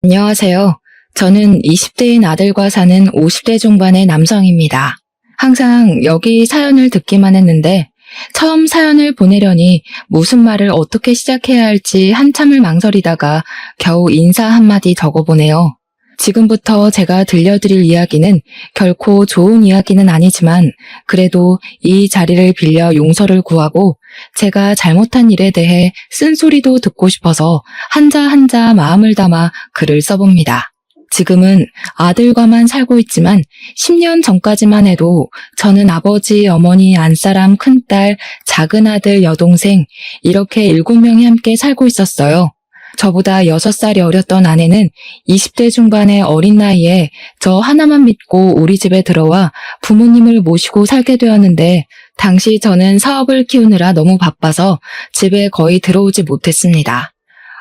안녕하세요. 저는 20대인 아들과 사는 50대 중반의 남성입니다. 항상 여기 사연을 듣기만 했는데 처음 사연을 보내려니 무슨 말을 어떻게 시작해야 할지 한참을 망설이다가 겨우 인사 한마디 적어보네요. 지금부터 제가 들려드릴 이야기는 결코 좋은 이야기는 아니지만 그래도 이 자리를 빌려 용서를 구하고 제가 잘못한 일에 대해 쓴소리도 듣고 싶어서 한자 한자 마음을 담아 글을 써봅니다. 지금은 아들과만 살고 있지만 10년 전까지만 해도 저는 아버지, 어머니, 안사람, 큰딸, 작은 아들, 여동생 이렇게 7명이 함께 살고 있었어요. 저보다 6살이 어렸던 아내는 20대 중반의 어린 나이에 저 하나만 믿고 우리 집에 들어와 부모님을 모시고 살게 되었는데 당시 저는 사업을 키우느라 너무 바빠서 집에 거의 들어오지 못했습니다.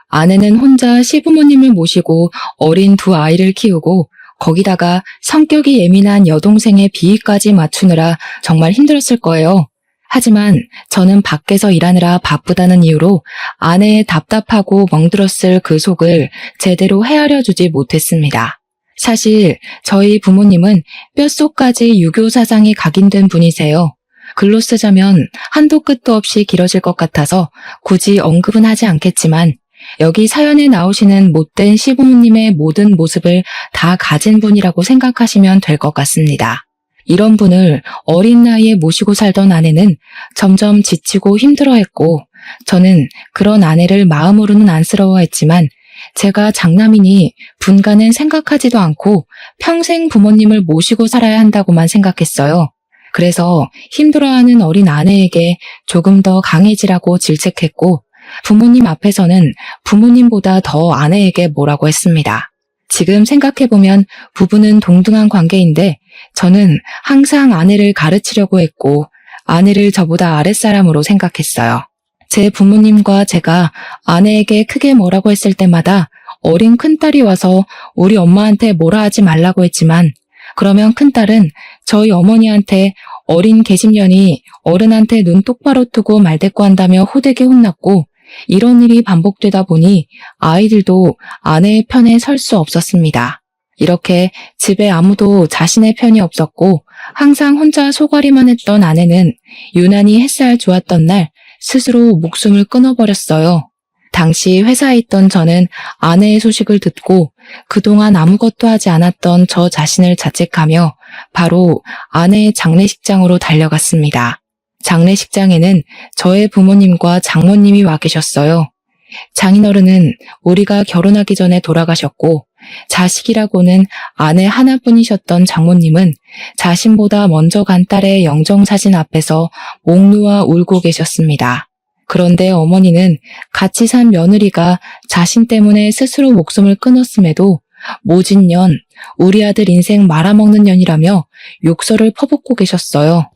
아내는 혼자 시부모님을 모시고 어린 2아이를 키우고 거기다가 성격이 예민한 여동생의 비위까지 맞추느라 정말 힘들었을 거예요. 하지만 저는 밖에서 일하느라 바쁘다는 이유로 아내의 답답하고 멍들었을 그 속을 제대로 헤아려 주지 못했습니다. 사실 저희 부모님은 뼛속까지 유교 사상이 각인된 분이세요. 글로 쓰자면 한도 끝도 없이 길어질 것 같아서 굳이 언급은 하지 않겠지만 여기 사연에 나오시는 못된 시부모님의 모든 모습을 다 가진 분이라고 생각하시면 될 것 같습니다. 이런 분을 어린 나이에 모시고 살던 아내는 점점 지치고 힘들어했고 저는 그런 아내를 마음으로는 안쓰러워했지만 제가 장남이니 분가는 생각하지도 않고 평생 부모님을 모시고 살아야 한다고만 생각했어요. 그래서 힘들어하는 어린 아내에게 조금 더 강해지라고 질책했고 부모님 앞에서는 부모님보다 더 아내에게 뭐라고 했습니다. 지금 생각해보면 부부는 동등한 관계인데 저는 항상 아내를 가르치려고 했고 아내를 저보다 아랫사람으로 생각했어요. 제 부모님과 제가 아내에게 크게 뭐라고 했을 때마다 어린 큰딸이 와서 우리 엄마한테 뭐라 하지 말라고 했지만 그러면 큰딸은 저희 어머니한테 어린 계집년이 어른한테 눈 똑바로 뜨고 말대꾸한다며 호되게 혼났고 이런 일이 반복되다 보니 아이들도 아내의 편에 설 수 없었습니다. 이렇게 집에 아무도 자신의 편이 없었고 항상 혼자 소갈이만 했던 아내는 유난히 햇살 좋았던 날 스스로 목숨을 끊어버렸어요. 당시 회사에 있던 저는 아내의 소식을 듣고 그동안 아무것도 하지 않았던 저 자신을 자책하며 바로 아내의 장례식장으로 달려갔습니다. 장례식장에는 저의 부모님과 장모님이 와 계셨어요. 장인어른은 우리가 결혼하기 전에 돌아가셨고 자식이라고는 아내 하나뿐이셨던 장모님은 자신보다 먼저 간 딸의 영정사진 앞에서 목 놓아 울고 계셨습니다. 그런데 어머니는 같이 산 며느리가 자신 때문에 스스로 목숨을 끊었음에도 모진 년, 우리 아들 인생 말아먹는 년이라며 욕설을 퍼붓고 계셨어요.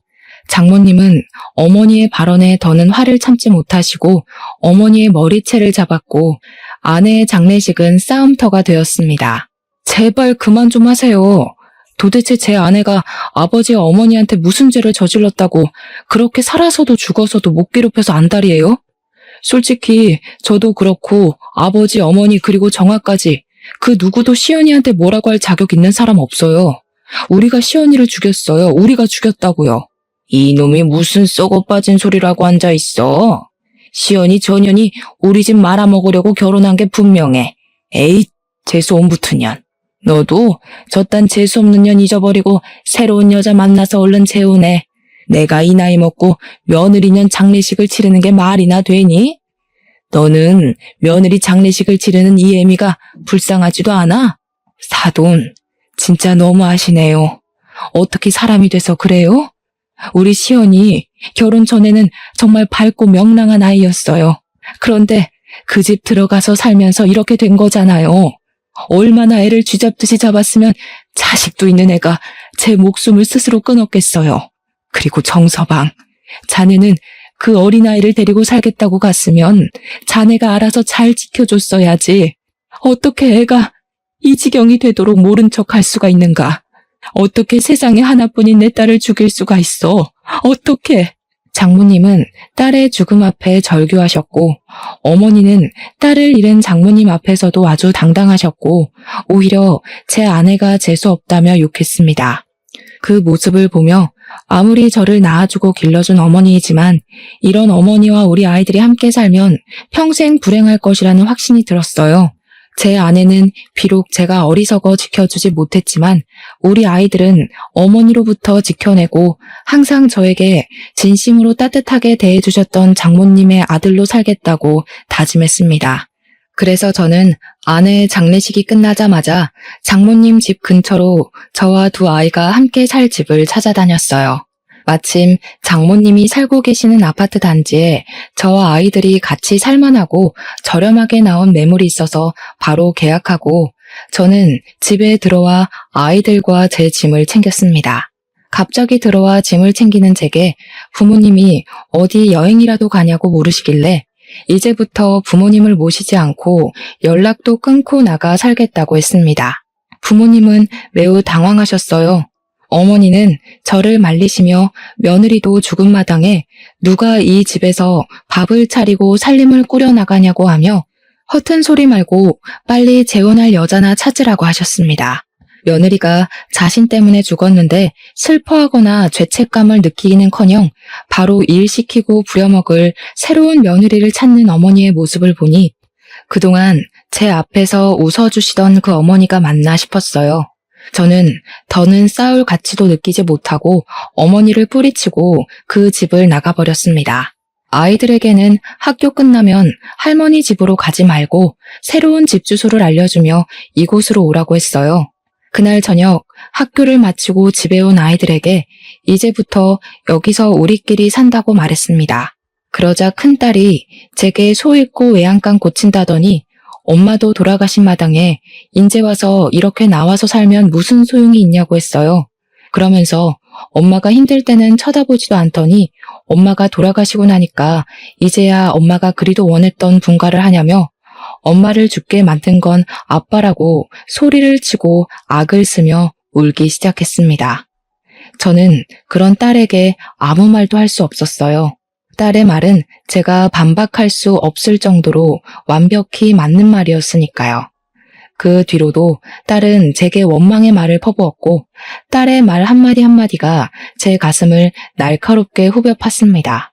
장모님은 어머니의 발언에 더는 화를 참지 못하시고 어머니의 머리채를 잡았고 아내의 장례식은 싸움터가 되었습니다. 제발 그만 좀 하세요. 도대체 제 아내가 아버지 어머니한테 무슨 죄를 저질렀다고 그렇게 살아서도 죽어서도 못 괴롭혀서 안달이에요? 솔직히 저도 그렇고 아버지 어머니 그리고 정아까지 그 누구도 시연이한테 뭐라고 할 자격 있는 사람 없어요. 우리가 시연이를 죽였어요. 우리가 죽였다고요. 이놈이 무슨 썩어 빠진 소리라고 앉아있어. 시연이 전년이 우리 집 말아먹으려고 결혼한 게 분명해. 에이, 재수없는 붙은 년. 너도 저딴 재수없는 년 잊어버리고 새로운 여자 만나서 얼른 재혼해. 내가 이 나이 먹고 며느리년 장례식을 치르는 게 말이나 되니? 너는 며느리 장례식을 치르는 이 애미가 불쌍하지도 않아? 사돈, 진짜 너무하시네요. 어떻게 사람이 돼서 그래요? 우리 시연이 결혼 전에는 정말 밝고 명랑한 아이였어요. 그런데 그 집 들어가서 살면서 이렇게 된 거잖아요. 얼마나 애를 쥐잡듯이 잡았으면 자식도 있는 애가 제 목숨을 스스로 끊었겠어요. 그리고 정서방, 자네는 그 어린아이를 데리고 살겠다고 갔으면 자네가 알아서 잘 지켜줬어야지. 어떻게 애가 이 지경이 되도록 모른 척 할 수가 있는가? 어떻게 세상에 하나뿐인 내 딸을 죽일 수가 있어? 어떻게? 장모님은 딸의 죽음 앞에 절규하셨고, 어머니는 딸을 잃은 장모님 앞에서도 아주 당당하셨고, 오히려 제 아내가 재수 없다며 욕했습니다. 그 모습을 보며 아무리 저를 낳아주고 길러준 어머니이지만 이런 어머니와 우리 아이들이 함께 살면 평생 불행할 것이라는 확신이 들었어요. 제 아내는 비록 제가 어리석어 지켜주지 못했지만 우리 아이들은 어머니로부터 지켜내고 항상 저에게 진심으로 따뜻하게 대해주셨던 장모님의 아들로 살겠다고 다짐했습니다. 그래서 저는 아내의 장례식이 끝나자마자 장모님 집 근처로 저와 두 아이가 함께 살 집을 찾아다녔어요. 마침 장모님이 살고 계시는 아파트 단지에 저와 아이들이 같이 살만하고 저렴하게 나온 매물이 있어서 바로 계약하고 저는 집에 들어와 아이들과 제 짐을 챙겼습니다. 갑자기 들어와 짐을 챙기는 제게 부모님이 어디 여행이라도 가냐고 물으시길래 이제부터 부모님을 모시지 않고 연락도 끊고 나가 살겠다고 했습니다. 부모님은 매우 당황하셨어요. 어머니는 저를 말리시며 며느리도 죽은 마당에 누가 이 집에서 밥을 차리고 살림을 꾸려나가냐고 하며 허튼 소리 말고 빨리 재혼할 여자나 찾으라고 하셨습니다. 며느리가 자신 때문에 죽었는데 슬퍼하거나 죄책감을 느끼기는커녕 바로 일 시키고 부려먹을 새로운 며느리를 찾는 어머니의 모습을 보니 그동안 제 앞에서 웃어주시던 그 어머니가 맞나 싶었어요. 저는 더는 싸울 가치도 느끼지 못하고 어머니를 뿌리치고 그 집을 나가버렸습니다. 아이들에게는 학교 끝나면 할머니 집으로 가지 말고 새로운 집 주소를 알려주며 이곳으로 오라고 했어요. 그날 저녁 학교를 마치고 집에 온 아이들에게 이제부터 여기서 우리끼리 산다고 말했습니다. 그러자 큰딸이 제게 소 잃고 외양간 고친다더니 엄마도 돌아가신 마당에 인제 와서 이렇게 나와서 살면 무슨 소용이 있냐고 했어요. 그러면서 엄마가 힘들 때는 쳐다보지도 않더니 엄마가 돌아가시고 나니까 이제야 엄마가 그리도 원했던 분가를 하냐며 엄마를 죽게 만든 건 아빠라고 소리를 치고 악을 쓰며 울기 시작했습니다. 저는 그런 딸에게 아무 말도 할 수 없었어요. 딸의 말은 제가 반박할 수 없을 정도로 완벽히 맞는 말이었으니까요. 그 뒤로도 딸은 제게 원망의 말을 퍼부었고 딸의 말 한마디 한마디가 제 가슴을 날카롭게 후벼 팠습니다.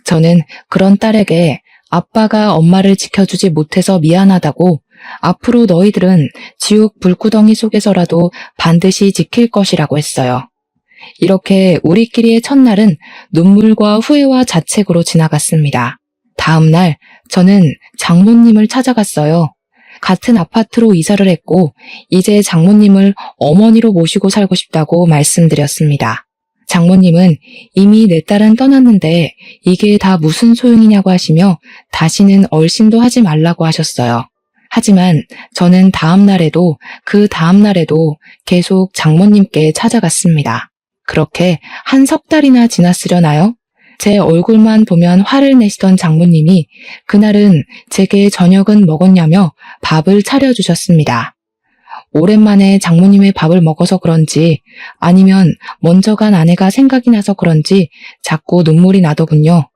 저는 그런 딸에게 아빠가 엄마를 지켜주지 못해서 미안하다고 앞으로 너희들은 지옥 불구덩이 속에서라도 반드시 지킬 것이라고 했어요. 이렇게 우리끼리의 첫날은 눈물과 후회와 자책으로 지나갔습니다. 다음 날 저는 장모님을 찾아갔어요. 같은 아파트로 이사를 했고 이제 장모님을 어머니로 모시고 살고 싶다고 말씀드렸습니다. 장모님은 이미 내 딸은 떠났는데 이게 다 무슨 소용이냐고 하시며 다시는 얼씬도 하지 말라고 하셨어요. 하지만 저는 다음 날에도 그 다음 날에도 계속 장모님께 찾아갔습니다. 그렇게 한 석 달이나 지났으려나요? 제 얼굴만 보면 화를 내시던 장모님이 그날은 제게 저녁은 먹었냐며 밥을 차려주셨습니다. 오랜만에 장모님의 밥을 먹어서 그런지 아니면 먼저 간 아내가 생각이 나서 그런지 자꾸 눈물이 나더군요.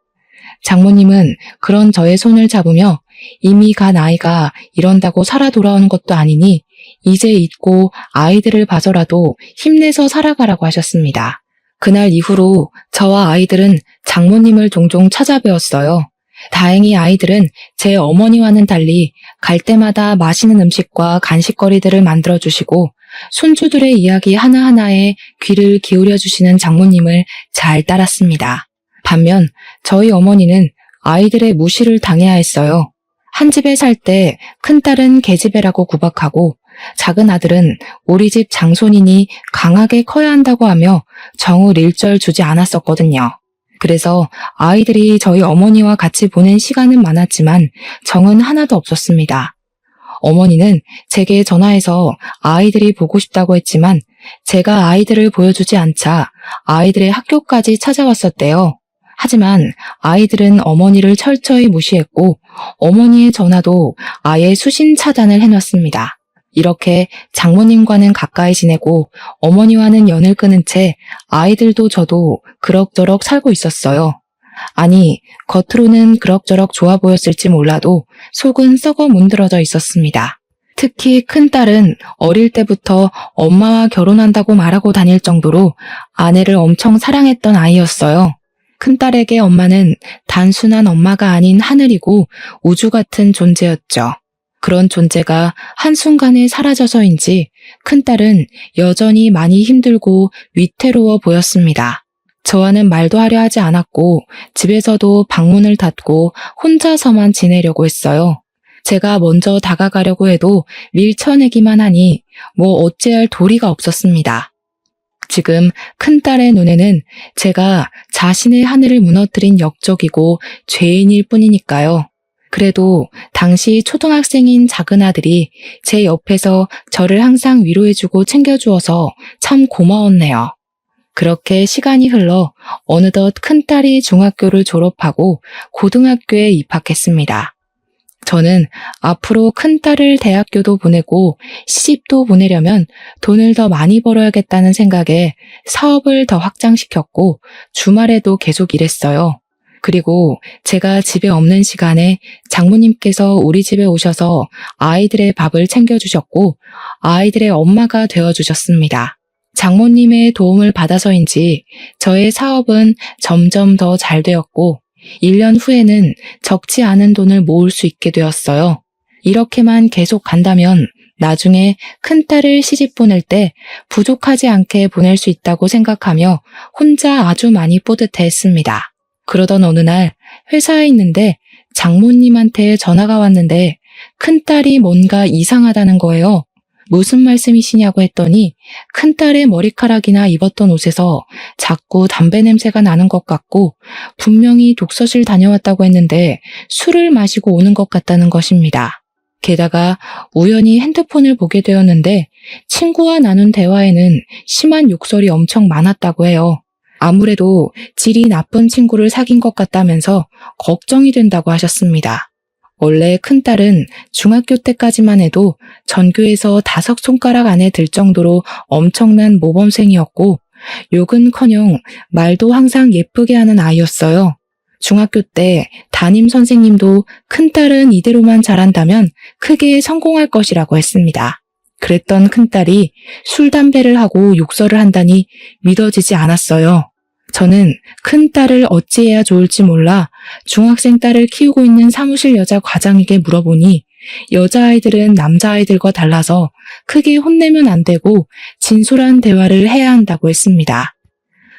장모님은 그런 저의 손을 잡으며 이미 간 아이가 이런다고 살아 돌아오는 것도 아니니 이제 잊고 아이들을 봐서라도 힘내서 살아가라고 하셨습니다. 그날 이후로 저와 아이들은 장모님을 종종 찾아뵈었어요. 다행히 아이들은 제 어머니와는 달리 갈 때마다 맛있는 음식과 간식거리들을 만들어주시고 손주들의 이야기 하나하나에 귀를 기울여주시는 장모님을 잘 따랐습니다. 반면 저희 어머니는 아이들의 무시를 당해야 했어요. 한 집에 살 때 큰딸은 계집애라고 구박하고 작은 아들은 우리 집 장손이니 강하게 커야 한다고 하며 정을 일절 주지 않았었거든요. 그래서 아이들이 저희 어머니와 같이 보낸 시간은 많았지만 정은 하나도 없었습니다. 어머니는 제게 전화해서 아이들이 보고 싶다고 했지만 제가 아이들을 보여주지 않자 아이들의 학교까지 찾아왔었대요. 하지만 아이들은 어머니를 철저히 무시했고 어머니의 전화도 아예 수신 차단을 해놨습니다. 이렇게 장모님과는 가까이 지내고 어머니와는 연을 끊은 채 아이들도 저도 그럭저럭 살고 있었어요. 아니, 겉으로는 그럭저럭 좋아 보였을지 몰라도 속은 썩어 문드러져 있었습니다. 특히 큰딸은 어릴 때부터 엄마와 결혼한다고 말하고 다닐 정도로 아내를 엄청 사랑했던 아이였어요. 큰딸에게 엄마는 단순한 엄마가 아닌 하늘이고 우주 같은 존재였죠. 그런 존재가 한순간에 사라져서인지 큰딸은 여전히 많이 힘들고 위태로워 보였습니다. 저와는 말도 하려 하지 않았고 집에서도 방문을 닫고 혼자서만 지내려고 했어요. 제가 먼저 다가가려고 해도 밀쳐내기만 하니 뭐 어찌할 도리가 없었습니다. 지금 큰딸의 눈에는 제가 자신의 하늘을 무너뜨린 역적이고 죄인일 뿐이니까요. 그래도 당시 초등학생인 작은 아들이 제 옆에서 저를 항상 위로해주고 챙겨주어서 참 고마웠네요. 그렇게 시간이 흘러 어느덧 큰딸이 중학교를 졸업하고 고등학교에 입학했습니다. 저는 앞으로 큰딸을 대학교도 보내고 시집도 보내려면 돈을 더 많이 벌어야겠다는 생각에 사업을 더 확장시켰고 주말에도 계속 일했어요. 그리고 제가 집에 없는 시간에 장모님께서 우리 집에 오셔서 아이들의 밥을 챙겨주셨고 아이들의 엄마가 되어주셨습니다. 장모님의 도움을 받아서인지 저의 사업은 점점 더 잘 되었고 1년 후에는 적지 않은 돈을 모을 수 있게 되었어요. 이렇게만 계속 간다면 나중에 큰딸을 시집 보낼 때 부족하지 않게 보낼 수 있다고 생각하며 혼자 아주 많이 뿌듯해했습니다. 그러던 어느 날 회사에 있는데 장모님한테 전화가 왔는데 큰딸이 뭔가 이상하다는 거예요. 무슨 말씀이시냐고 했더니 큰딸의 머리카락이나 입었던 옷에서 자꾸 담배 냄새가 나는 것 같고 분명히 독서실 다녀왔다고 했는데 술을 마시고 오는 것 같다는 것입니다. 게다가 우연히 핸드폰을 보게 되었는데 친구와 나눈 대화에는 심한 욕설이 엄청 많았다고 해요. 아무래도 질이 나쁜 친구를 사귄 것 같다면서 걱정이 된다고 하셨습니다. 원래 큰딸은 중학교 때까지만 해도 전교에서 5손가락 안에 들 정도로 엄청난 모범생이었고 욕은커녕 말도 항상 예쁘게 하는 아이였어요. 중학교 때 담임 선생님도 큰딸은 이대로만 잘한다면 크게 성공할 것이라고 했습니다. 그랬던 큰딸이 술, 담배를 하고 욕설을 한다니 믿어지지 않았어요. 저는 큰딸을 어찌해야 좋을지 몰라 중학생 딸을 키우고 있는 사무실 여자 과장에게 물어보니 여자아이들은 남자아이들과 달라서 크게 혼내면 안 되고 진솔한 대화를 해야 한다고 했습니다.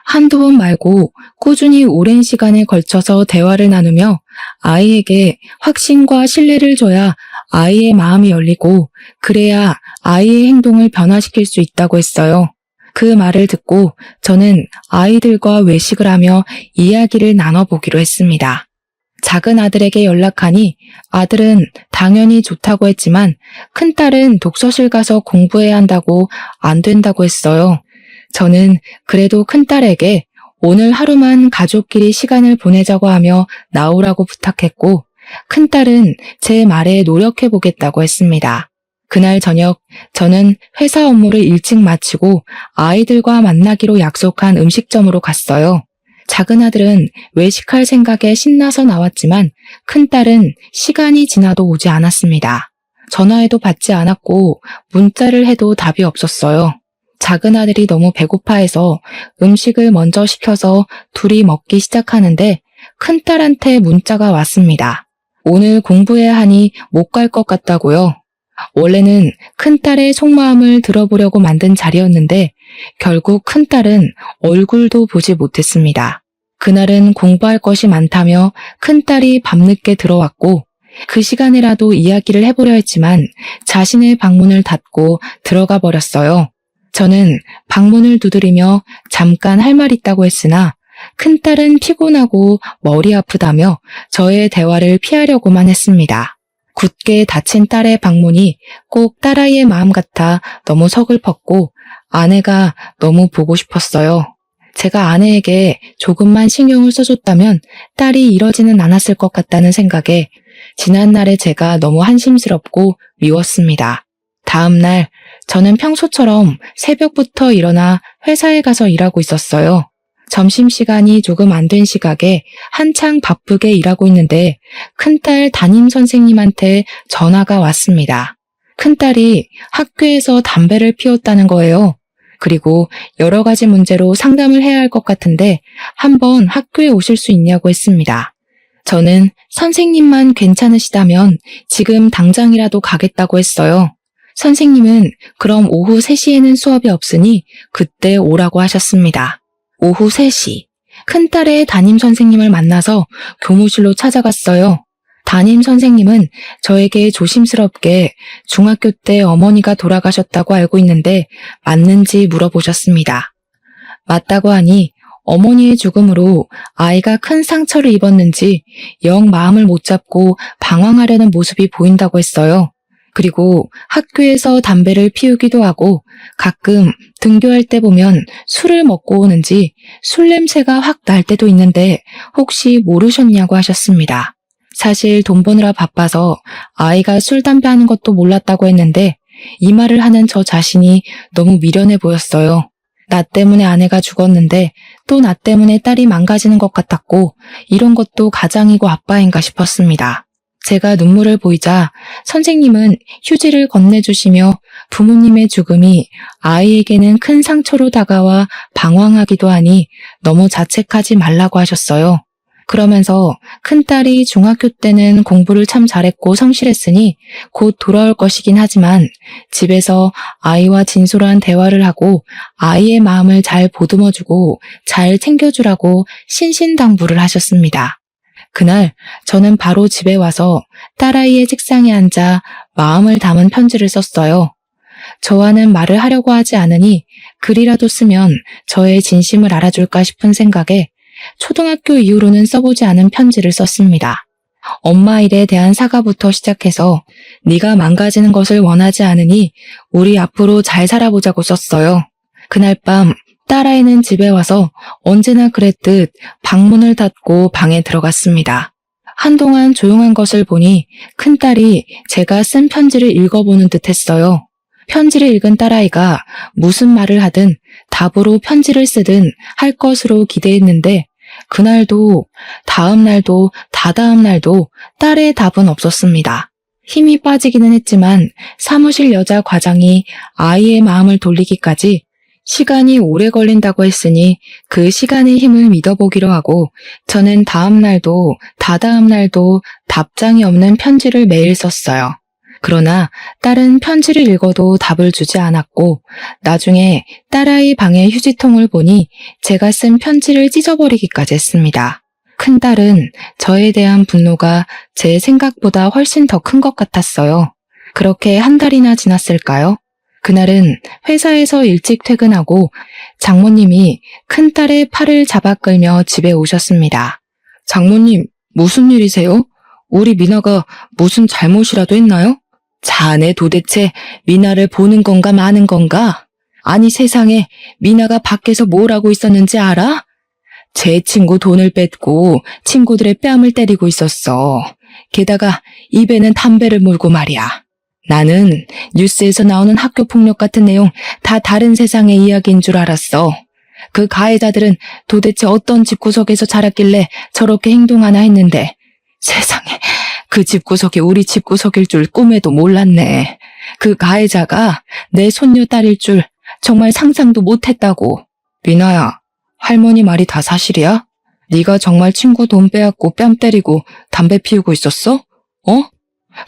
한두 번 말고 꾸준히 오랜 시간에 걸쳐서 대화를 나누며 아이에게 확신과 신뢰를 줘야 아이의 마음이 열리고 그래야 아이의 행동을 변화시킬 수 있다고 했어요. 그 말을 듣고 저는 아이들과 외식을 하며 이야기를 나눠보기로 했습니다. 작은 아들에게 연락하니 아들은 당연히 좋다고 했지만 큰딸은 독서실 가서 공부해야 한다고 안 된다고 했어요. 저는 그래도 큰딸에게 오늘 하루만 가족끼리 시간을 보내자고 하며 나오라고 부탁했고 큰딸은 제 말에 노력해보겠다고 했습니다. 그날 저녁 저는 회사 업무를 일찍 마치고 아이들과 만나기로 약속한 음식점으로 갔어요. 작은 아들은 외식할 생각에 신나서 나왔지만 큰딸은 시간이 지나도 오지 않았습니다. 전화해도 받지 않았고 문자를 해도 답이 없었어요. 작은 아들이 너무 배고파해서 음식을 먼저 시켜서 둘이 먹기 시작하는데 큰딸한테 문자가 왔습니다. 오늘 공부해야 하니 못 갈 것 같다고요. 원래는 큰딸의 속마음을 들어보려고 만든 자리였는데 결국 큰딸은 얼굴도 보지 못했습니다. 그날은 공부할 것이 많다며 큰딸이 밤늦게 들어왔고 그 시간에라도 이야기를 해보려 했지만 자신의 방문을 닫고 들어가 버렸어요. 저는 방문을 두드리며 잠깐 할 말 있다고 했으나 큰딸은 피곤하고 머리 아프다며 저의 대화를 피하려고만 했습니다. 굳게 닫힌 딸의 방문이 꼭 딸아이의 마음 같아 너무 서글펐고 아내가 너무 보고 싶었어요. 제가 아내에게 조금만 신경을 써줬다면 딸이 이러지는 않았을 것 같다는 생각에 지난날의 제가 너무 한심스럽고 미웠습니다. 다음 날 저는 평소처럼 새벽부터 일어나 회사에 가서 일하고 있었어요. 점심시간이 조금 안 된 시각에 한창 바쁘게 일하고 있는데 큰딸 담임 선생님한테 전화가 왔습니다. 큰딸이 학교에서 담배를 피웠다는 거예요. 그리고 여러 가지 문제로 상담을 해야 할 것 같은데 한번 학교에 오실 수 있냐고 했습니다. 저는 선생님만 괜찮으시다면 지금 당장이라도 가겠다고 했어요. 선생님은 그럼 오후 3시에는 수업이 없으니 그때 오라고 하셨습니다. 오후 3시. 큰딸의 담임 선생님을 만나서 교무실로 찾아갔어요. 담임 선생님은 저에게 조심스럽게 중학교 때 어머니가 돌아가셨다고 알고 있는데 맞는지 물어보셨습니다. 맞다고 하니 어머니의 죽음으로 아이가 큰 상처를 입었는지 영 마음을 못 잡고 방황하려는 모습이 보인다고 했어요. 그리고 학교에서 담배를 피우기도 하고 가끔 등교할 때 보면 술을 먹고 오는지 술 냄새가 확 날 때도 있는데 혹시 모르셨냐고 하셨습니다. 사실 돈 버느라 바빠서 아이가 술, 담배 하는 것도 몰랐다고 했는데 이 말을 하는 저 자신이 너무 미련해 보였어요. 나 때문에 아내가 죽었는데 또 나 때문에 딸이 망가지는 것 같았고 이런 것도 가장이고 아빠인가 싶었습니다. 제가 눈물을 보이자 선생님은 휴지를 건네주시며 부모님의 죽음이 아이에게는 큰 상처로 다가와 방황하기도 하니 너무 자책하지 말라고 하셨어요. 그러면서 큰딸이 중학교 때는 공부를 참 잘했고 성실했으니 곧 돌아올 것이긴 하지만 집에서 아이와 진솔한 대화를 하고 아이의 마음을 잘 보듬어주고 잘 챙겨주라고 신신당부를 하셨습니다. 그날 저는 바로 집에 와서 딸아이의 책상에 앉아 마음을 담은 편지를 썼어요. 저와는 말을 하려고 하지 않으니 글이라도 쓰면 저의 진심을 알아줄까 싶은 생각에 초등학교 이후로는 써보지 않은 편지를 썼습니다. 엄마 일에 대한 사과부터 시작해서 네가 망가지는 것을 원하지 않으니 우리 앞으로 잘 살아보자고 썼어요. 그날 밤 딸아이는 집에 와서 언제나 그랬듯 방문을 닫고 방에 들어갔습니다. 한동안 조용한 것을 보니 큰딸이 제가 쓴 편지를 읽어보는 듯 했어요. 편지를 읽은 딸아이가 무슨 말을 하든 답으로 편지를 쓰든 할 것으로 기대했는데 그날도 다음 날도 다다음 날도 딸의 답은 없었습니다. 힘이 빠지기는 했지만 사무실 여자 과장이 아이의 마음을 돌리기까지 시간이 오래 걸린다고 했으니 그 시간의 힘을 믿어보기로 하고 저는 다음 날도 다다음 날도 답장이 없는 편지를 매일 썼어요. 그러나 딸은 편지를 읽어도 답을 주지 않았고 나중에 딸아이 방의 휴지통을 보니 제가 쓴 편지를 찢어버리기까지 했습니다. 큰딸은 저에 대한 분노가 제 생각보다 훨씬 더 큰 것 같았어요. 그렇게 한 달이나 지났을까요? 그날은 회사에서 일찍 퇴근하고 장모님이 큰딸의 팔을 잡아 끌며 집에 오셨습니다. 장모님, 무슨 일이세요? 우리 미나가 무슨 잘못이라도 했나요? 자네 도대체 미나를 보는 건가 마는 건가? 아니 세상에 미나가 밖에서 뭘 하고 있었는지 알아? 제 친구 돈을 뺏고 친구들의 뺨을 때리고 있었어. 게다가 입에는 담배를 물고 말이야. 나는 뉴스에서 나오는 학교 폭력 같은 내용 다 다른 세상의 이야기인 줄 알았어. 그 가해자들은 도대체 어떤 집구석에서 자랐길래 저렇게 행동하나 했는데 세상에 그 집구석이 우리 집구석일 줄 꿈에도 몰랐네. 그 가해자가 내 손녀 딸일 줄 정말 상상도 못했다고. 미나야, 할머니 말이 다 사실이야? 네가 정말 친구 돈 빼앗고 뺨 때리고 담배 피우고 있었어? 어?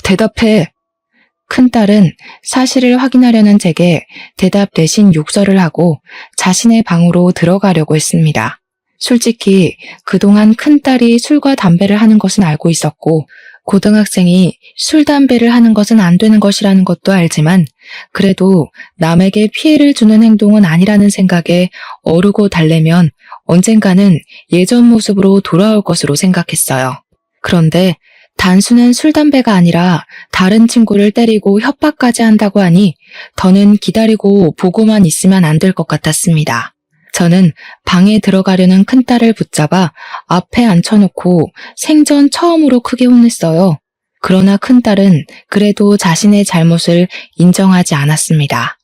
대답해. 큰딸은 사실을 확인하려는 제게 대답 대신 욕설을 하고 자신의 방으로 들어가려고 했습니다. 솔직히 그동안 큰딸이 술과 담배를 하는 것은 알고 있었고 고등학생이 술, 담배를 하는 것은 안 되는 것이라는 것도 알지만 그래도 남에게 피해를 주는 행동은 아니라는 생각에 어르고 달래면 언젠가는 예전 모습으로 돌아올 것으로 생각했어요. 그런데 단순한 술, 담배가 아니라 다른 친구를 때리고 협박까지 한다고 하니 더는 기다리고 보고만 있으면 안 될 것 같았습니다. 저는 방에 들어가려는 큰딸을 붙잡아 앞에 앉혀놓고 생전 처음으로 크게 혼냈어요. 그러나 큰딸은 그래도 자신의 잘못을 인정하지 않았습니다.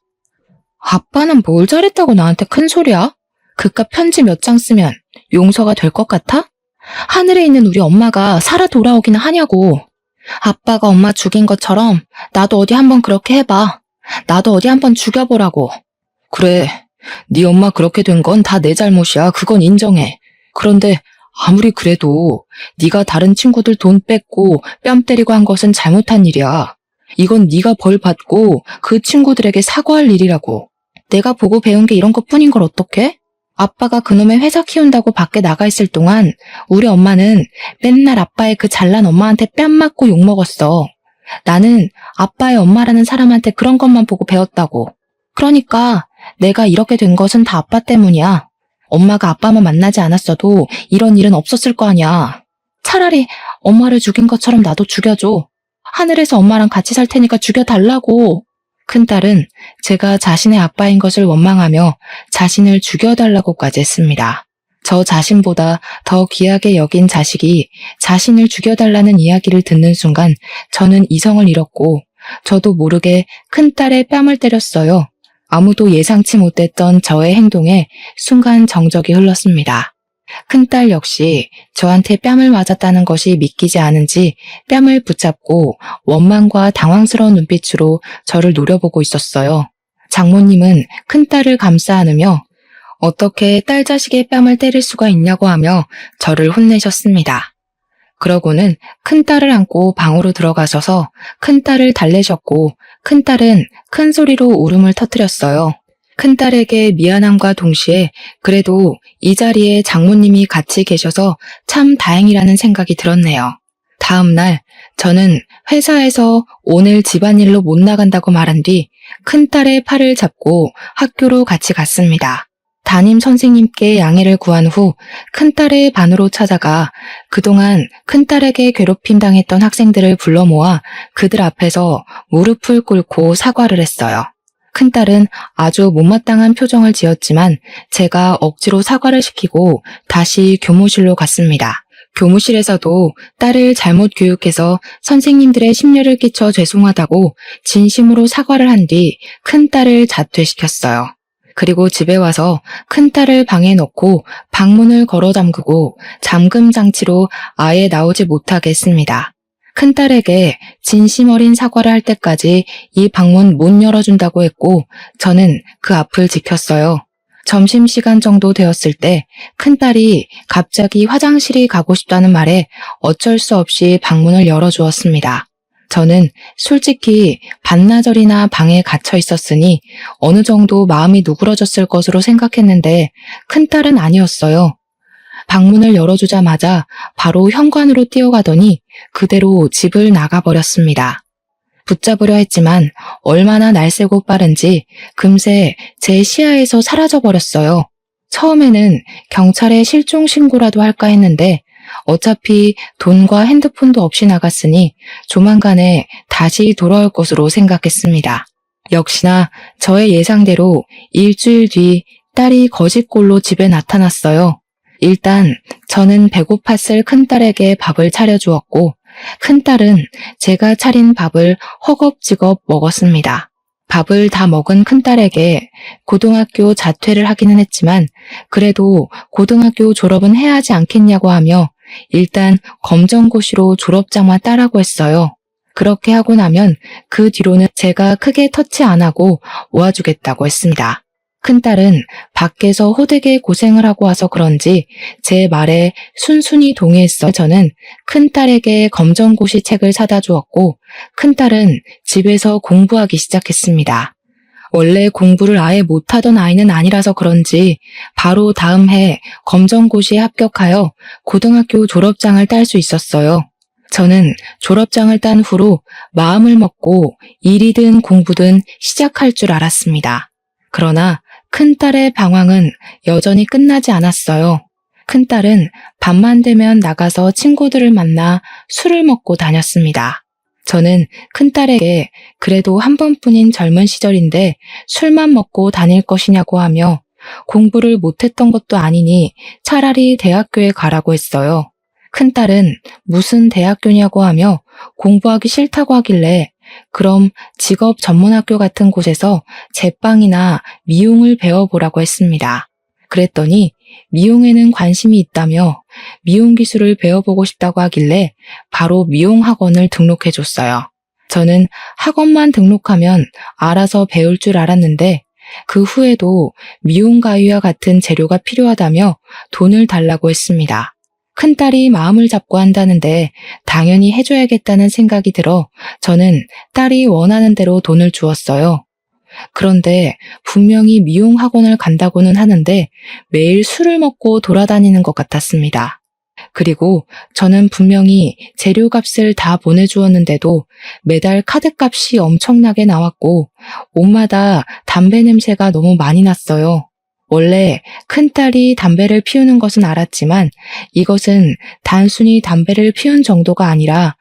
아빠는 뭘 잘했다고 나한테 큰 소리야? 그깟 편지 몇 장 쓰면 용서가 될 것 같아? 하늘에 있는 우리 엄마가 살아 돌아오기는 하냐고. 아빠가 엄마 죽인 것처럼 나도 어디 한번 그렇게 해봐. 나도 어디 한번 죽여보라고. 그래, 네 엄마 그렇게 된 건 다 내 잘못이야. 그건 인정해. 그런데 아무리 그래도 네가 다른 친구들 돈 뺏고 뺨 때리고 한 것은 잘못한 일이야. 이건 네가 벌 받고 그 친구들에게 사과할 일이라고. 내가 보고 배운 게 이런 것뿐인 걸 어떡해? 아빠가 그놈의 회사 키운다고 밖에 나가 있을 동안 우리 엄마는 맨날 아빠의 그 잘난 엄마한테 뺨 맞고 욕먹었어. 나는 아빠의 엄마라는 사람한테 그런 것만 보고 배웠다고. 그러니까 내가 이렇게 된 것은 다 아빠 때문이야. 엄마가 아빠만 만나지 않았어도 이런 일은 없었을 거 아니야. 차라리 엄마를 죽인 것처럼 나도 죽여줘. 하늘에서 엄마랑 같이 살 테니까 죽여달라고. 큰딸은 제가 자신의 아빠인 것을 원망하며 자신을 죽여달라고까지 했습니다. 저 자신보다 더 귀하게 여긴 자식이 자신을 죽여달라는 이야기를 듣는 순간 저는 이성을 잃었고 저도 모르게 큰딸의 뺨을 때렸어요. 아무도 예상치 못했던 저의 행동에 순간 정적이 흘렀습니다. 큰딸 역시 저한테 뺨을 맞았다는 것이 믿기지 않은지 뺨을 붙잡고 원망과 당황스러운 눈빛으로 저를 노려보고 있었어요. 장모님은 큰딸을 감싸 안으며 어떻게 딸 자식의 뺨을 때릴 수가 있냐고 하며 저를 혼내셨습니다. 그러고는 큰딸을 안고 방으로 들어가셔서 큰딸을 달래셨고 큰딸은 큰 소리로 울음을 터뜨렸어요. 큰딸에게 미안함과 동시에 그래도 이 자리에 장모님이 같이 계셔서 참 다행이라는 생각이 들었네요. 다음 날 저는 회사에서 오늘 집안일로 못 나간다고 말한 뒤 큰딸의 팔을 잡고 학교로 같이 갔습니다. 담임 선생님께 양해를 구한 후 큰딸의 반으로 찾아가 그동안 큰딸에게 괴롭힘 당했던 학생들을 불러 모아 그들 앞에서 무릎을 꿇고 사과를 했어요. 큰딸은 아주 못마땅한 표정을 지었지만 제가 억지로 사과를 시키고 다시 교무실로 갔습니다. 교무실에서도 딸을 잘못 교육해서 선생님들의 심려를 끼쳐 죄송하다고 진심으로 사과를 한 뒤 큰딸을 자퇴시켰어요. 그리고 집에 와서 큰딸을 방에 넣고 방문을 걸어 잠그고 잠금 장치로 아예 나오지 못하게 했습니다. 큰딸에게 진심 어린 사과를 할 때까지 이 방문 못 열어준다고 했고 저는 그 앞을 지켰어요. 점심시간 정도 되었을 때 큰딸이 갑자기 화장실이 가고 싶다는 말에 어쩔 수 없이 방문을 열어주었습니다. 저는 솔직히 반나절이나 방에 갇혀 있었으니 어느 정도 마음이 누그러졌을 것으로 생각했는데 큰딸은 아니었어요. 방문을 열어주자마자 바로 현관으로 뛰어가더니 그대로 집을 나가버렸습니다. 붙잡으려 했지만 얼마나 날쌔고 빠른지 금세 제 시야에서 사라져버렸어요. 처음에는 경찰에 실종 신고라도 할까 했는데 어차피 돈과 핸드폰도 없이 나갔으니 조만간에 다시 돌아올 것으로 생각했습니다. 역시나 저의 예상대로 일주일 뒤 딸이 거짓골로 집에 나타났어요. 일단 저는 배고팠을 큰딸에게 밥을 차려주었고 큰딸은 제가 차린 밥을 허겁지겁 먹었습니다. 밥을 다 먹은 큰딸에게 고등학교 자퇴를 하기는 했지만 그래도 고등학교 졸업은 해야 하지 않겠냐고 하며 일단 검정고시로 졸업장만 따라고 했어요. 그렇게 하고 나면 그 뒤로는 제가 크게 터치 안 하고 모아주겠다고 했습니다. 큰딸은 밖에서 호되게 고생을 하고 와서 그런지 제 말에 순순히 동의했어. 저는 큰딸에게 검정고시 책을 사다 주었고 큰딸은 집에서 공부하기 시작했습니다. 원래 공부를 아예 못하던 아이는 아니라서 그런지 바로 다음 해 검정고시에 합격하여 고등학교 졸업장을 딸 수 있었어요. 저는 졸업장을 딴 후로 마음을 먹고 일이든 공부든 시작할 줄 알았습니다. 그러나 큰딸의 방황은 여전히 끝나지 않았어요. 큰딸은 밤만 되면 나가서 친구들을 만나 술을 먹고 다녔습니다. 저는 큰딸에게 그래도 한 번뿐인 젊은 시절인데 술만 먹고 다닐 것이냐고 하며 공부를 못했던 것도 아니니 차라리 대학교에 가라고 했어요. 큰딸은 무슨 대학교냐고 하며 공부하기 싫다고 하길래 그럼 직업 전문학교 같은 곳에서 제빵이나 미용을 배워보라고 했습니다. 그랬더니 미용에는 관심이 있다며 미용 기술을 배워보고 싶다고 하길래 바로 미용 학원을 등록해줬어요. 저는 학원만 등록하면 알아서 배울 줄 알았는데 그 후에도 미용 가위와 같은 재료가 필요하다며 돈을 달라고 했습니다. 큰딸이 마음을 잡고 한다는데 당연히 해줘야겠다는 생각이 들어 저는 딸이 원하는 대로 돈을 주었어요. 그런데 분명히 미용 학원을 간다고는 하는데 매일 술을 먹고 돌아다니는 것 같았습니다. 그리고 저는 분명히 재료값을 다 보내주었는데도 매달 카드값이 엄청나게 나왔고 옷마다 담배 냄새가 너무 많이 났어요. 원래 큰딸이 담배를 피우는 것은 알았지만 이것은 단순히 담배를 피운 정도가 아니라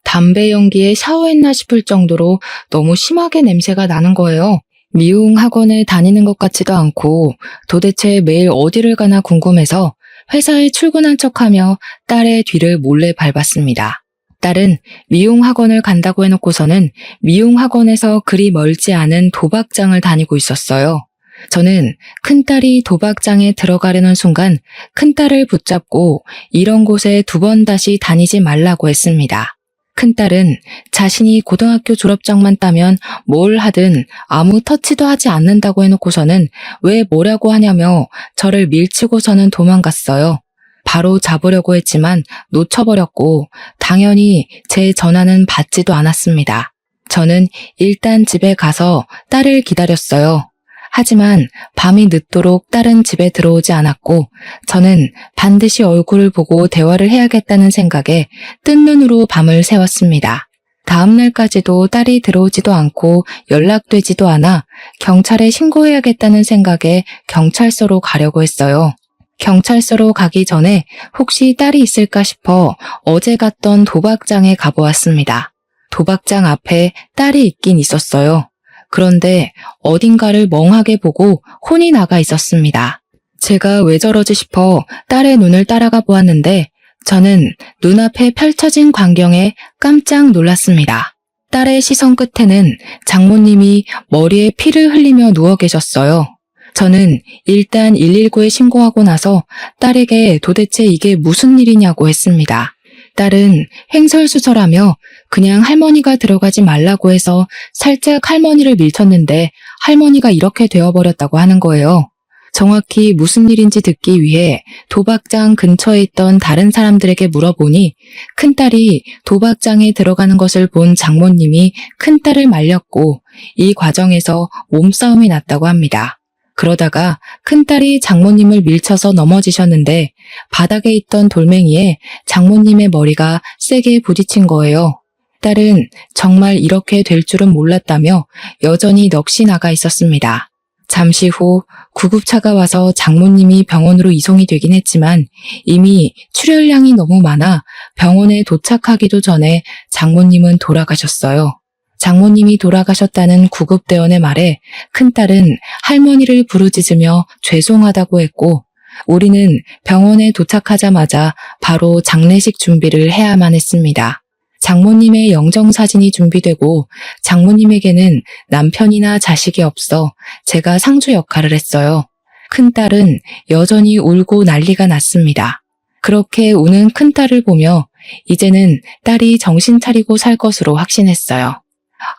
담배 연기에 샤워했나 싶을 정도로 너무 심하게 냄새가 나는 거예요. 미용 학원에 다니는 것 같지도 않고 도대체 매일 어디를 가나 궁금해서 회사에 출근한 척하며 딸의 뒤를 몰래 밟았습니다. 딸은 미용 학원을 간다고 해놓고서는 미용 학원에서 그리 멀지 않은 도박장을 다니고 있었어요. 저는 큰딸이 도박장에 들어가려는 순간 큰딸을 붙잡고 이런 곳에 2번 다시 다니지 말라고 했습니다. 큰딸은 자신이 고등학교 졸업장만 따면 뭘 하든 아무 터치도 하지 않는다고 해놓고서는 왜 뭐라고 하냐며 저를 밀치고서는 도망갔어요. 바로 잡으려고 했지만 놓쳐버렸고 당연히 제 전화는 받지도 않았습니다. 저는 일단 집에 가서 딸을 기다렸어요. 하지만 밤이 늦도록 딸은 집에 들어오지 않았고 저는 반드시 얼굴을 보고 대화를 해야겠다는 생각에 뜬 눈으로 밤을 새웠습니다. 다음 날까지도 딸이 들어오지도 않고 연락되지도 않아 경찰에 신고해야겠다는 생각에 경찰서로 가려고 했어요. 경찰서로 가기 전에 혹시 딸이 있을까 싶어 어제 갔던 도박장에 가보았습니다. 도박장 앞에 딸이 있긴 있었어요. 그런데 어딘가를 멍하게 보고 혼이 나가 있었습니다. 제가 왜 저러지 싶어 딸의 눈을 따라가 보았는데 저는 눈앞에 펼쳐진 광경에 깜짝 놀랐습니다. 딸의 시선 끝에는 장모님이 머리에 피를 흘리며 누워 계셨어요. 저는 일단 119에 신고하고 나서 딸에게 도대체 이게 무슨 일이냐고 했습니다. 딸은 횡설수설하며 그냥 할머니가 들어가지 말라고 해서 살짝 할머니를 밀쳤는데 할머니가 이렇게 되어버렸다고 하는 거예요. 정확히 무슨 일인지 듣기 위해 도박장 근처에 있던 다른 사람들에게 물어보니 큰딸이 도박장에 들어가는 것을 본 장모님이 큰딸을 말렸고 이 과정에서 몸싸움이 났다고 합니다. 그러다가 큰딸이 장모님을 밀쳐서 넘어지셨는데 바닥에 있던 돌멩이에 장모님의 머리가 세게 부딪힌 거예요. 딸은 정말 이렇게 될 줄은 몰랐다며 여전히 넋이 나가 있었습니다. 잠시 후 구급차가 와서 장모님이 병원으로 이송이 되긴 했지만 이미 출혈량이 너무 많아 병원에 도착하기도 전에 장모님은 돌아가셨어요. 장모님이 돌아가셨다는 구급대원의 말에 큰딸은 할머니를 부르짖으며 죄송하다고 했고 우리는 병원에 도착하자마자 바로 장례식 준비를 해야만 했습니다. 장모님의 영정사진이 준비되고 장모님에게는 남편이나 자식이 없어 제가 상주 역할을 했어요. 큰딸은 여전히 울고 난리가 났습니다. 그렇게 우는 큰딸을 보며 이제는 딸이 정신 차리고 살 것으로 확신했어요.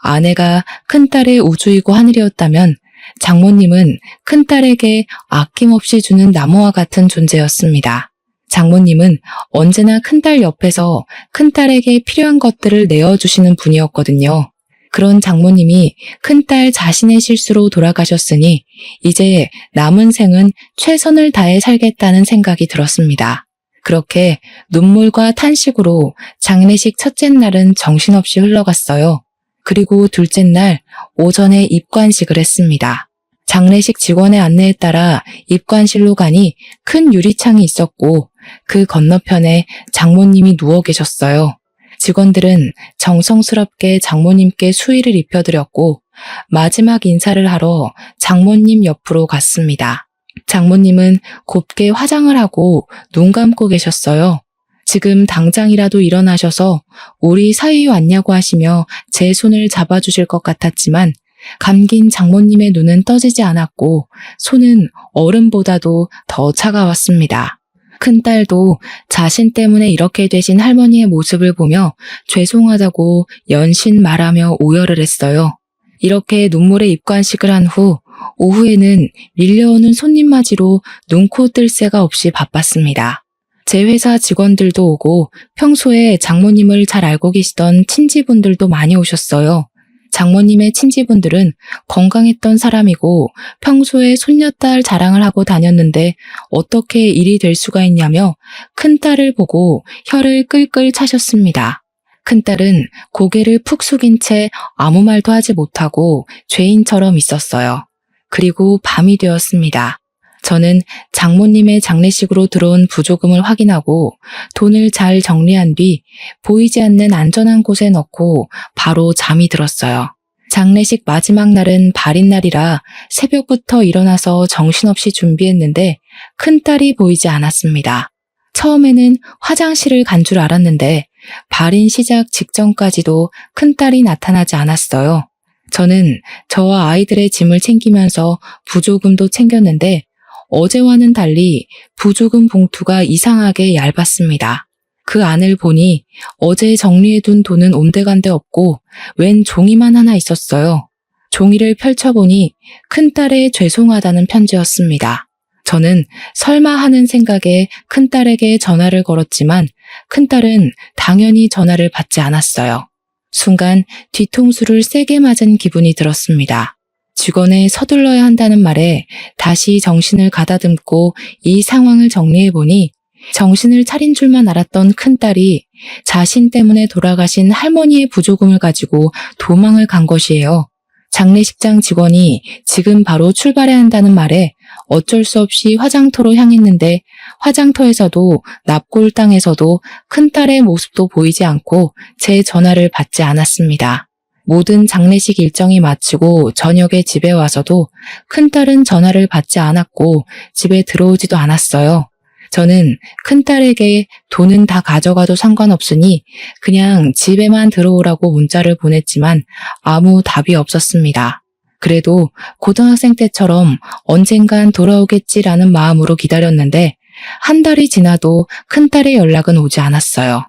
아내가 큰딸의 우주이고 하늘이었다면 장모님은 큰딸에게 아낌없이 주는 나무와 같은 존재였습니다. 장모님은 언제나 큰딸 옆에서 큰딸에게 필요한 것들을 내어주시는 분이었거든요. 그런 장모님이 큰딸 자신의 실수로 돌아가셨으니 이제 남은 생은 최선을 다해 살겠다는 생각이 들었습니다. 그렇게 눈물과 탄식으로 장례식 첫째 날은 정신없이 흘러갔어요. 그리고 둘째 날 오전에 입관식을 했습니다. 장례식 직원의 안내에 따라 입관실로 가니 큰 유리창이 있었고 그 건너편에 장모님이 누워 계셨어요. 직원들은 정성스럽게 장모님께 수의를 입혀드렸고 마지막 인사를 하러 장모님 옆으로 갔습니다. 장모님은 곱게 화장을 하고 눈 감고 계셨어요. 지금 당장이라도 일어나셔서 우리 사위 왔냐고 하시며 제 손을 잡아주실 것 같았지만 감긴 장모님의 눈은 떠지지 않았고 손은 얼음보다도 더 차가웠습니다. 큰딸도 자신 때문에 이렇게 되신 할머니의 모습을 보며 죄송하다고 연신 말하며 오열을 했어요. 이렇게 눈물의 입관식을 한 후 오후에는 밀려오는 손님 맞이로 눈코 뜰 새가 없이 바빴습니다. 제 회사 직원들도 오고 평소에 장모님을 잘 알고 계시던 친지분들도 많이 오셨어요. 장모님의 친지분들은 건강했던 사람이고 평소에 손녀딸 자랑을 하고 다녔는데 어떻게 일이 될 수가 있냐며 큰딸을 보고 혀를 끌끌 차셨습니다. 큰딸은 고개를 푹 숙인 채 아무 말도 하지 못하고 죄인처럼 있었어요. 그리고 밤이 되었습니다. 저는 장모님의 장례식으로 들어온 부조금을 확인하고 돈을 잘 정리한 뒤 보이지 않는 안전한 곳에 넣고 바로 잠이 들었어요. 장례식 마지막 날은 발인 날이라 새벽부터 일어나서 정신없이 준비했는데 큰딸이 보이지 않았습니다. 처음에는 화장실을 간 줄 알았는데 발인 시작 직전까지도 큰딸이 나타나지 않았어요. 저는 저와 아이들의 짐을 챙기면서 부조금도 챙겼는데 어제와는 달리 부조금 봉투가 이상하게 얇았습니다. 그 안을 보니 어제 정리해둔 돈은 온데간데 없고 웬 종이만 하나 있었어요. 종이를 펼쳐보니 큰딸의 죄송하다는 편지였습니다. 저는 설마 하는 생각에 큰딸에게 전화를 걸었지만 큰딸은 당연히 전화를 받지 않았어요. 순간 뒤통수를 세게 맞은 기분이 들었습니다. 직원에 서둘러야 한다는 말에 다시 정신을 가다듬고 이 상황을 정리해보니 정신을 차린 줄만 알았던 큰딸이 자신 때문에 돌아가신 할머니의 부조금을 가지고 도망을 간 것이에요. 장례식장 직원이 지금 바로 출발해야 한다는 말에 어쩔 수 없이 화장터로 향했는데 화장터에서도 납골당에서도 큰딸의 모습도 보이지 않고 제 전화를 받지 않았습니다. 모든 장례식 일정이 마치고 저녁에 집에 와서도 큰딸은 전화를 받지 않았고 집에 들어오지도 않았어요. 저는 큰딸에게 돈은 다 가져가도 상관없으니 그냥 집에만 들어오라고 문자를 보냈지만 아무 답이 없었습니다. 그래도 고등학생 때처럼 언젠간 돌아오겠지라는 마음으로 기다렸는데 한 달이 지나도 큰딸의 연락은 오지 않았어요.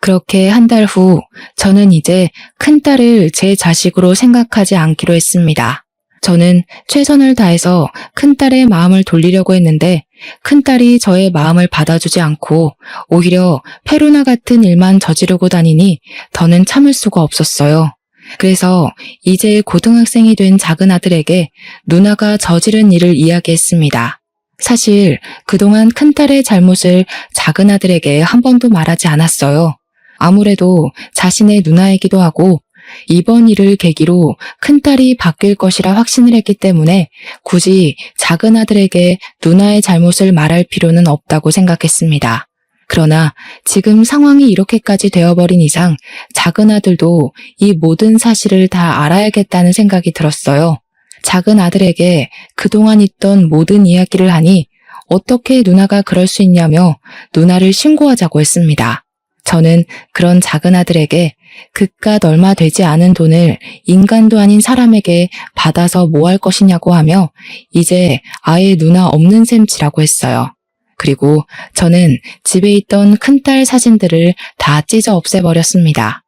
그렇게 한 달 후 저는 이제 큰딸을 제 자식으로 생각하지 않기로 했습니다. 저는 최선을 다해서 큰딸의 마음을 돌리려고 했는데 큰딸이 저의 마음을 받아주지 않고 오히려 페루나 같은 일만 저지르고 다니니 더는 참을 수가 없었어요. 그래서 이제 고등학생이 된 작은 아들에게 누나가 저지른 일을 이야기했습니다. 사실 그동안 큰딸의 잘못을 작은 아들에게 한 번도 말하지 않았어요. 아무래도 자신의 누나이기도 하고 이번 일을 계기로 큰딸이 바뀔 것이라 확신을 했기 때문에 굳이 작은 아들에게 누나의 잘못을 말할 필요는 없다고 생각했습니다. 그러나 지금 상황이 이렇게까지 되어버린 이상 작은 아들도 이 모든 사실을 다 알아야겠다는 생각이 들었어요. 작은 아들에게 그동안 있던 모든 이야기를 하니 어떻게 누나가 그럴 수 있냐며 누나를 신고하자고 했습니다. 저는 그런 작은 아들에게 그깟 얼마 되지 않은 돈을 인간도 아닌 사람에게 받아서 뭐 할 것이냐고 하며 이제 아예 누나 없는 셈치라고 했어요. 그리고 저는 집에 있던 큰딸 사진들을 다 찢어 없애버렸습니다.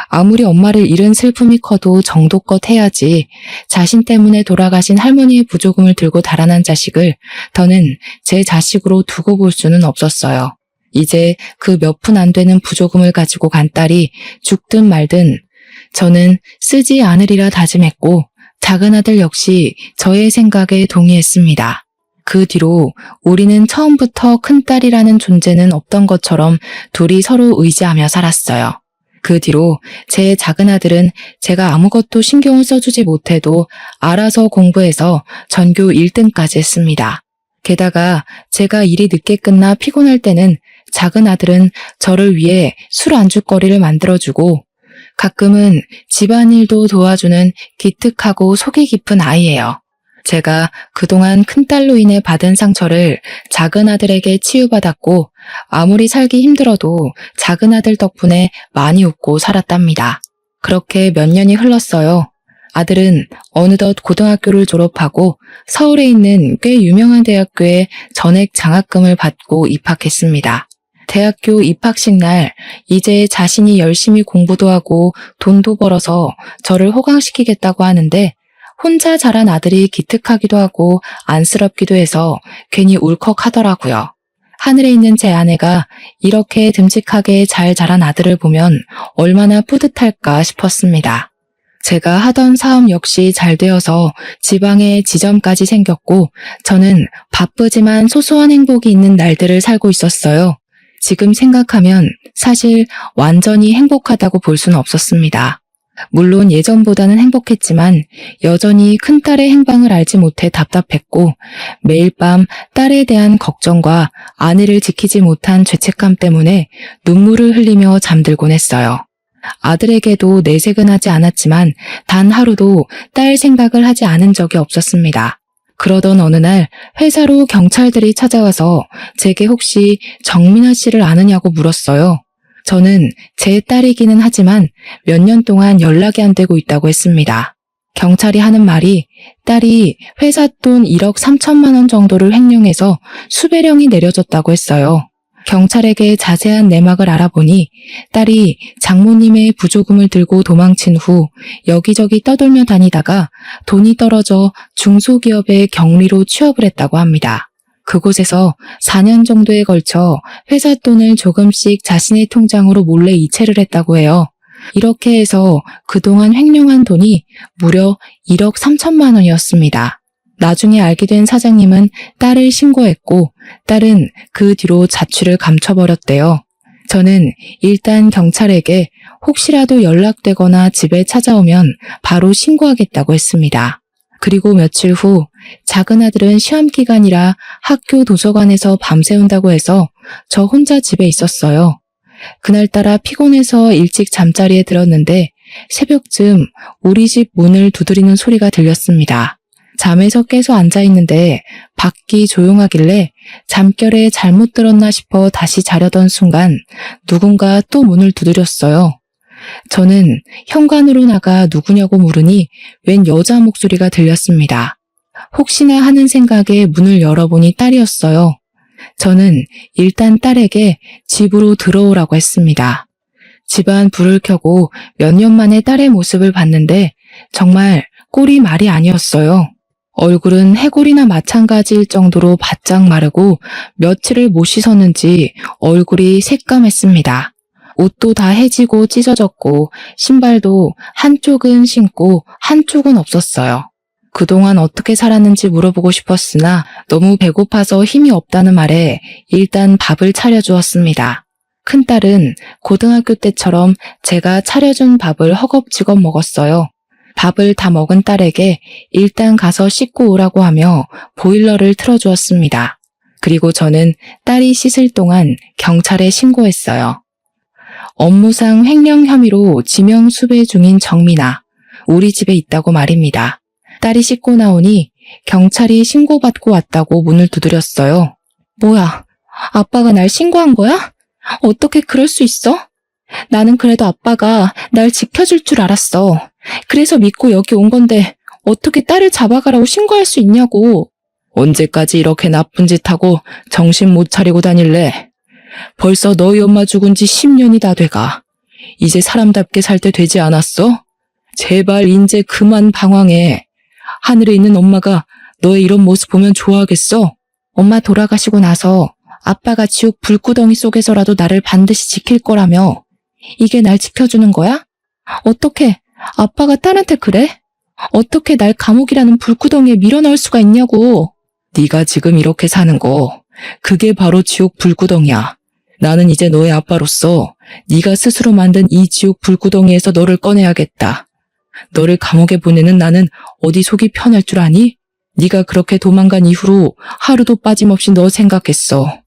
아무리 엄마를 잃은 슬픔이 커도 정도껏 해야지 자신 때문에 돌아가신 할머니의 부조금을 들고 달아난 자식을 더는 제 자식으로 두고 볼 수는 없었어요. 이제 그 몇 푼 안 되는 부조금을 가지고 간 딸이 죽든 말든 저는 쓰지 않으리라 다짐했고 작은 아들 역시 저의 생각에 동의했습니다. 그 뒤로 우리는 처음부터 큰딸이라는 존재는 없던 것처럼 둘이 서로 의지하며 살았어요. 그 뒤로 제 작은 아들은 제가 아무것도 신경을 써주지 못해도 알아서 공부해서 전교 1등까지 했습니다. 게다가 제가 일이 늦게 끝나 피곤할 때는 작은 아들은 저를 위해 술 안주거리를 만들어주고 가끔은 집안일도 도와주는 기특하고 속이 깊은 아이예요. 제가 그동안 큰딸로 인해 받은 상처를 작은 아들에게 치유받았고 아무리 살기 힘들어도 작은 아들 덕분에 많이 웃고 살았답니다. 그렇게 몇 년이 흘렀어요. 아들은 어느덧 고등학교를 졸업하고 서울에 있는 꽤 유명한 대학교에 전액 장학금을 받고 입학했습니다. 대학교 입학식 날 이제 자신이 열심히 공부도 하고 돈도 벌어서 저를 호강시키겠다고 하는데 혼자 자란 아들이 기특하기도 하고 안쓰럽기도 해서 괜히 울컥하더라고요. 하늘에 있는 제 아내가 이렇게 듬직하게 잘 자란 아들을 보면 얼마나 뿌듯할까 싶었습니다. 제가 하던 사업 역시 잘 되어서 지방에 지점까지 생겼고 저는 바쁘지만 소소한 행복이 있는 날들을 살고 있었어요. 지금 생각하면 사실 완전히 행복하다고 볼 수는 없었습니다. 물론 예전보다는 행복했지만 여전히 큰딸의 행방을 알지 못해 답답했고 매일 밤 딸에 대한 걱정과 아내를 지키지 못한 죄책감 때문에 눈물을 흘리며 잠들곤 했어요. 아들에게도 내색은 하지 않았지만 단 하루도 딸 생각을 하지 않은 적이 없었습니다. 그러던 어느 날 회사로 경찰들이 찾아와서 제게 혹시 정민아 씨를 아느냐고 물었어요. 저는 제 딸이기는 하지만 몇 년 동안 연락이 안 되고 있다고 했습니다. 경찰이 하는 말이 딸이 회사 돈 1억 3천만 원 정도를 횡령해서 수배령이 내려졌다고 했어요. 경찰에게 자세한 내막을 알아보니 딸이 장모님의 부조금을 들고 도망친 후 여기저기 떠돌며 다니다가 돈이 떨어져 중소기업의 경리로 취업을 했다고 합니다. 그곳에서 4년 정도에 걸쳐 회사 돈을 조금씩 자신의 통장으로 몰래 이체를 했다고 해요. 이렇게 해서 그동안 횡령한 돈이 무려 1억 3천만 원이었습니다. 나중에 알게 된 사장님은 딸을 신고했고 딸은 그 뒤로 자취를 감춰버렸대요. 저는 일단 경찰에게 혹시라도 연락되거나 집에 찾아오면 바로 신고하겠다고 했습니다. 그리고 며칠 후 작은 아들은 시험 기간이라 학교 도서관에서 밤새운다고 해서 저 혼자 집에 있었어요. 그날따라 피곤해서 일찍 잠자리에 들었는데 새벽쯤 우리 집 문을 두드리는 소리가 들렸습니다. 잠에서 깨서 앉아있는데 밖이 조용하길래 잠결에 잘못 들었나 싶어 다시 자려던 순간 누군가 또 문을 두드렸어요. 저는 현관으로 나가 누구냐고 물으니 웬 여자 목소리가 들렸습니다. 혹시나 하는 생각에 문을 열어보니 딸이었어요. 저는 일단 딸에게 집으로 들어오라고 했습니다. 집안 불을 켜고 몇 년 만에 딸의 모습을 봤는데 정말 꼴이 말이 아니었어요. 얼굴은 해골이나 마찬가지일 정도로 바짝 마르고 며칠을 못 씻었는지 얼굴이 새까맸습니다. 옷도 다 해지고 찢어졌고 신발도 한쪽은 신고 한쪽은 없었어요. 그동안 어떻게 살았는지 물어보고 싶었으나 너무 배고파서 힘이 없다는 말에 일단 밥을 차려주었습니다. 큰딸은 고등학교 때처럼 제가 차려준 밥을 허겁지겁 먹었어요. 밥을 다 먹은 딸에게 일단 가서 씻고 오라고 하며 보일러를 틀어주었습니다. 그리고 저는 딸이 씻을 동안 경찰에 신고했어요. 업무상 횡령 혐의로 지명 수배 중인 정민아, 우리 집에 있다고 말입니다. 딸이 씻고 나오니 경찰이 신고받고 왔다고 문을 두드렸어요. 뭐야, 아빠가 날 신고한 거야? 어떻게 그럴 수 있어? 나는 그래도 아빠가 날 지켜줄 줄 알았어. 그래서 믿고 여기 온 건데 어떻게 딸을 잡아가라고 신고할 수 있냐고. 언제까지 이렇게 나쁜 짓 하고 정신 못 차리고 다닐래? 벌써 너희 엄마 죽은 지 10년이 다 돼가. 이제 사람답게 살 때 되지 않았어? 제발 이제 그만 방황해. 하늘에 있는 엄마가 너의 이런 모습 보면 좋아하겠어? 엄마 돌아가시고 나서 아빠가 지옥 불구덩이 속에서라도 나를 반드시 지킬 거라며. 이게 날 지켜주는 거야? 어떻게 아빠가 딸한테 그래? 어떻게 날 감옥이라는 불구덩이에 밀어넣을 수가 있냐고. 네가 지금 이렇게 사는 거, 그게 바로 지옥 불구덩이야. 나는 이제 너의 아빠로서 네가 스스로 만든 이 지옥 불구덩이에서 너를 꺼내야겠다. 너를 감옥에 보내는 나는 어디 속이 편할 줄 아니? 네가 그렇게 도망간 이후로 하루도 빠짐없이 너 생각했어.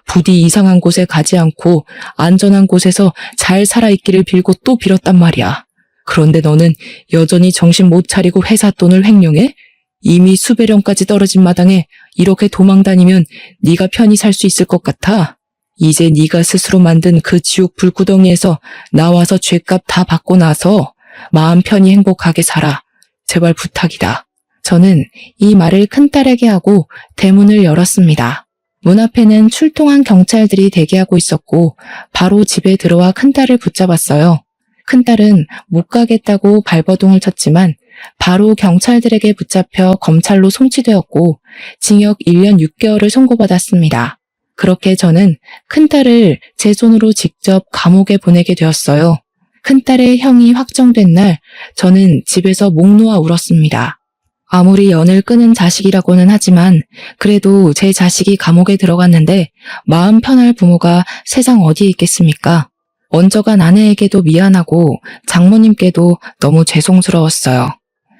부디 이상한 곳에 가지 않고 안전한 곳에서 잘 살아있기를 빌고 또 빌었단 말이야. 그런데 너는 여전히 정신 못 차리고 회사 돈을 횡령해? 이미 수배령까지 떨어진 마당에 이렇게 도망다니면 네가 편히 살 수 있을 것 같아? 이제 네가 스스로 만든 그 지옥 불구덩이에서 나와서 죗값 다 받고 나서 마음 편히 행복하게 살아. 제발 부탁이다. 저는 이 말을 큰딸에게 하고 대문을 열었습니다. 문 앞에는 출동한 경찰들이 대기하고 있었고 바로 집에 들어와 큰딸을 붙잡았어요. 큰딸은 못 가겠다고 발버둥을 쳤지만 바로 경찰들에게 붙잡혀 검찰로 송치되었고 징역 1년 6개월을 선고받았습니다. 그렇게 저는 큰딸을 제 손으로 직접 감옥에 보내게 되었어요. 큰딸의 형이 확정된 날 저는 집에서 목 놓아 울었습니다. 아무리 연을 끊은 자식이라고는 하지만 그래도 제 자식이 감옥에 들어갔는데 마음 편할 부모가 세상 어디에 있겠습니까? 먼저간 아내에게도 미안하고 장모님께도 너무 죄송스러웠어요.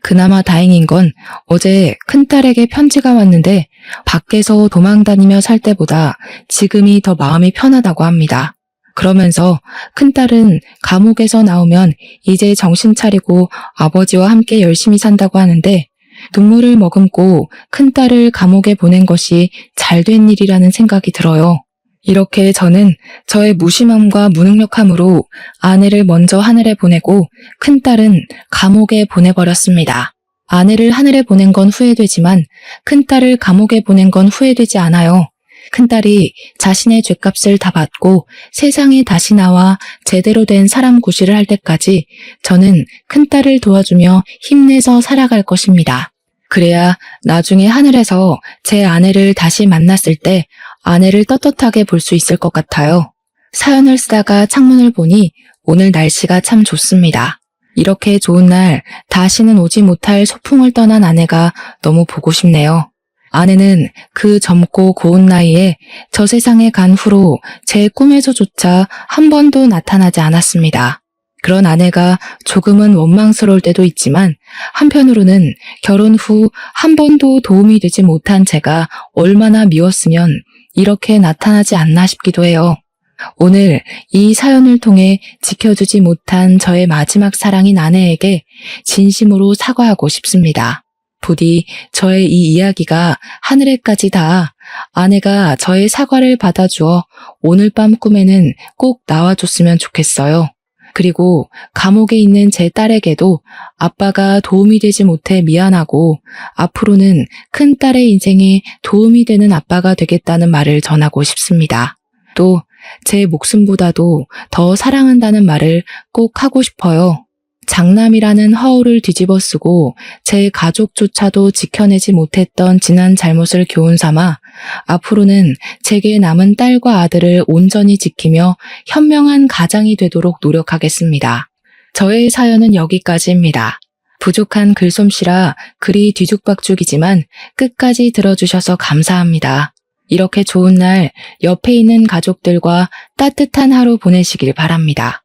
그나마 다행인 건 어제 큰딸에게 편지가 왔는데 밖에서 도망다니며 살 때보다 지금이 더 마음이 편하다고 합니다. 그러면서 큰딸은 감옥에서 나오면 이제 정신 차리고 아버지와 함께 열심히 산다고 하는데 눈물을 머금고 큰딸을 감옥에 보낸 것이 잘된 일이라는 생각이 들어요. 이렇게 저는 저의 무심함과 무능력함으로 아내를 먼저 하늘에 보내고 큰딸은 감옥에 보내버렸습니다. 아내를 하늘에 보낸 건 후회되지만 큰딸을 감옥에 보낸 건 후회되지 않아요. 큰딸이 자신의 죗값을 다 받고 세상에 다시 나와 제대로 된 사람 구실을 할 때까지 저는 큰딸을 도와주며 힘내서 살아갈 것입니다. 그래야 나중에 하늘에서 제 아내를 다시 만났을 때 아내를 떳떳하게 볼 수 있을 것 같아요. 사연을 쓰다가 창문을 보니 오늘 날씨가 참 좋습니다. 이렇게 좋은 날 다시는 오지 못할 소풍을 떠난 아내가 너무 보고 싶네요. 아내는 그 젊고 고운 나이에 저 세상에 간 후로 제 꿈에서조차 한 번도 나타나지 않았습니다. 그런 아내가 조금은 원망스러울 때도 있지만 한편으로는 결혼 후 한 번도 도움이 되지 못한 제가 얼마나 미웠으면 이렇게 나타나지 않나 싶기도 해요. 오늘 이 사연을 통해 지켜주지 못한 저의 마지막 사랑인 아내에게 진심으로 사과하고 싶습니다. 부디 저의 이 이야기가 하늘에까지 닿아 아내가 저의 사과를 받아주어 오늘 밤 꿈에는 꼭 나와줬으면 좋겠어요. 그리고 감옥에 있는 제 딸에게도 아빠가 도움이 되지 못해 미안하고 앞으로는 큰 딸의 인생에 도움이 되는 아빠가 되겠다는 말을 전하고 싶습니다. 또 제 목숨보다도 더 사랑한다는 말을 꼭 하고 싶어요. 장남이라는 허울을 뒤집어 쓰고 제 가족조차도 지켜내지 못했던 지난 잘못을 교훈 삼아 앞으로는 제게 남은 딸과 아들을 온전히 지키며 현명한 가장이 되도록 노력하겠습니다. 저의 사연은 여기까지입니다. 부족한 글솜씨라 글이 뒤죽박죽이지만 끝까지 들어주셔서 감사합니다. 이렇게 좋은 날 옆에 있는 가족들과 따뜻한 하루 보내시길 바랍니다.